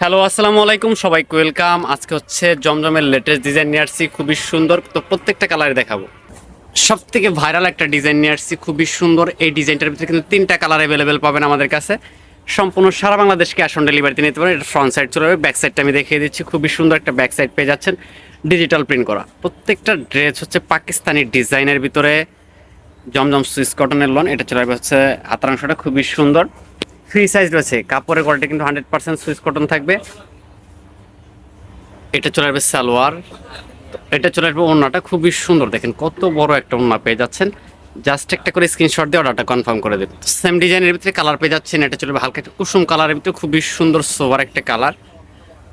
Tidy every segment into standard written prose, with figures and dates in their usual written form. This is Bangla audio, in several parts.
হ্যালো, আসসালামু আলাইকুম, সবাইকে ওয়েলকাম। আজকে হচ্ছে জমজমের লেটেস্ট ডিজাইন নিয়ে আসছি, খুবই সুন্দর। তো প্রত্যেকটা কালারে দেখাবো। সব থেকে ভাইরাল একটা ডিজাইন নিয়ে আসছি, খুবই সুন্দর। এই ডিজাইনটার ভিতরে কিন্তু তিনটা কালার অ্যাভেলেবেল পাবেন আমাদের কাছে। সম্পূর্ণ সারা বাংলাদেশ ক্যাশ অন ডেলিভারিতে নিতে পারেন। এটা ফ্রন্ট সাইড চলে যাবে, ব্যাক সাইডটা আমি দেখিয়ে দিচ্ছি। খুবই সুন্দর একটা ব্যাক সাইড পেয়ে যাচ্ছেন, ডিজিটাল প্রিন্ট করা। প্রত্যেকটা ড্রেস হচ্ছে পাকিস্তানি ডিজাইনের ভিতরে জমজম সুইস কটনের লন। এটা চলে যাবে হচ্ছে হাতার অংশটা খুবই সুন্দর, ফ্রি সাইজ রয়েছে। কাপড়ের কোয়ালিটি কিন্তু 100% সুইস কটন থাকবে। এটা চলে আসবে সালোয়ার, এটা চলে আসবে ওড়নাটা খুবই সুন্দর। দেখেন কত বড় একটা ওড়না পেয়ে যাচ্ছেন। জাস্ট একটা করে স্ক্রিনশট দিয়ে অর্ডারটা কনফার্ম করে দেবেন। সেম ডিজাইনের ভিতরে কালার পেয়ে যাচ্ছেন। এটা চলে আসবে হালকা একটা কুসুম কালারের ভিতরে, খুবই সুন্দর সোভার একটা কালার।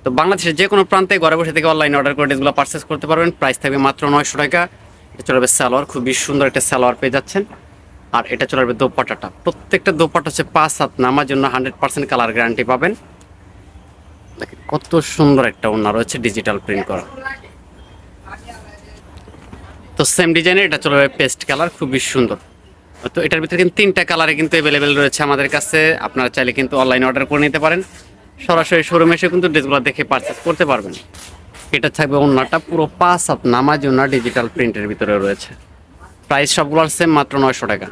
তো বাংলাদেশের যে কোনো প্রান্তে ঘরে বসে থেকে অনলাইনে অর্ডার করে ড্রেসগুলো পারচেস করতে পারবেন। প্রাইস থাকবে মাত্র 900 টাকা। এটা চলে আসবে সালোয়ার, খুবই সুন্দর একটা সালোয়ার পেয়ে যাচ্ছেন। আর এটা চলে আসবে দোপাট্টাটা। প্রত্যেকটা দোপাট্টা হচ্ছে 5 হাত নামার জন্য 100% কালার গ্যারান্টি পাবেন। দেখেন কত সুন্দর একটা ওড়না রয়েছে, ডিজিটাল প্রিন্ট করা। তো সেম ডিজাইনের এটা চলে যাবে পেস্ট কালার, খুবই সুন্দর। তো এটার ভিতরে কিন্তু তিনটা কালারে কিন্তু অ্যাভেলেবেল রয়েছে আমাদের কাছে। আপনারা চাইলে কিন্তু অনলাইনে অর্ডার করে নিতে পারেন, সরাসরি শোরুমে এসে কিন্তু ড্রেসগুলো দেখে পারচেস করতে পারবেন। এটা থাকবে ওড়নাটা পুরো 5 হাত নামার জন্য ডিজিটাল প্রিন্টের ভিতরে রয়েছে। প্রাইস সবগুলোর সেম, মাত্র 900 টাকা।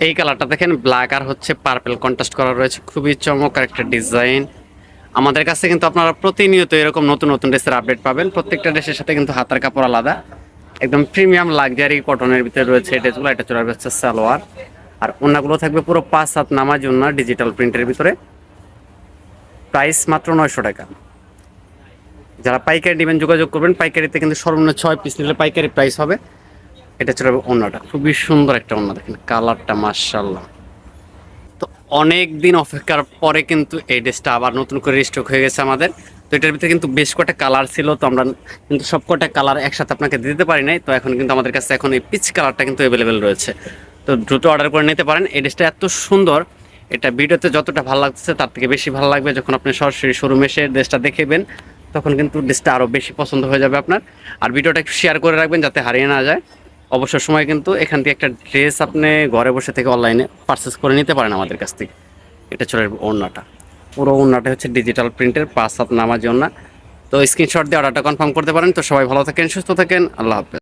এই কালারটা দেখেন, ব্ল্যাক আর হচ্ছে পার্পল কন্ট্রাস্ট করা রয়েছে, খুবই চমৎকার একটা ডিজাইন। আমাদের কাছে কিন্তু আপনারা প্রতিনিয়ত এরকম নতুন নতুন ড্রেসের আপডেট পাবেন। প্রত্যেকটা ড্রেসের সাথে কিন্তু হাতার কাপড় আলাদা, একদম প্রিমিয়াম লাক্সারি কটনের ভিতরে রয়েছে এই ড্রেসগুলো। এটা চলে আসবে সালোয়ার, আর ওড়নাগুলো থাকবে পুরো 5 হাত নামার জন্য ডিজিটাল প্রিন্টের ভিতরে। প্রাইস মাত্র 900 টাকা। যারা পাইকারি নেবেন যোগাযোগ করবেন। পাইকারিতে কিন্তু সর্বনিম্ন 6 পিস নিলে পাইকারি প্রাইস হবে। এটা চলে যাবে ওড়নাটা, খুবই সুন্দর একটা ওড়না। দেখেন কালারটা মাশাআল্লাহ। তো অনেক দিন অপেক্ষার পরে কিন্তু এই ড্রেসটা আবার নতুন করে স্টক হয়ে গেছে আমাদের। তো এটার ভিতরে কিন্তু বেশ কটা কালার ছিল, তো আমরা কিন্তু সব কটা কালার একসাথে আপনাকে দিতে পারি নাই। তো এখন কিন্তু আমাদের কাছে এখন এই পিচ কালারটা কিন্তু অ্যাভেলেবেল রয়েছে। তো দ্রুত অর্ডার করে নিতে পারেন। এই ড্রেসটা এত সুন্দর, এটা ভিডিওতে যতটা ভালো লাগছে তার থেকে বেশি ভালো লাগবে যখন আপনি সরাসরি শোরুমে এসে ড্রেসটা দেখবেন। তখন কিন্তু ড্রেসটা আরও বেশি পছন্দ হয়ে যাবে আপনার। আর ভিডিওটা একটু শেয়ার করে রাখবেন যাতে হারিয়ে না যায়। অবসর সময় কিন্তু এখান থেকে একটা ড্রেস আপনি ঘরে বসে থেকে অনলাইনে পারচেস করে নিতে পারেন আমাদের কাছ থেকে। এটা চলে আসবে ওড়নাটা, পুরো ওড়নাটা হচ্ছে ডিজিটাল প্রিন্টের 5 হাত নামার জন্য। তো স্ক্রিনশট দিয়ে অর্ডারটা কনফার্ম করতে পারেন। তো সবাই ভালো থাকেন, সুস্থ থাকেন, আল্লাহ হাফেজ।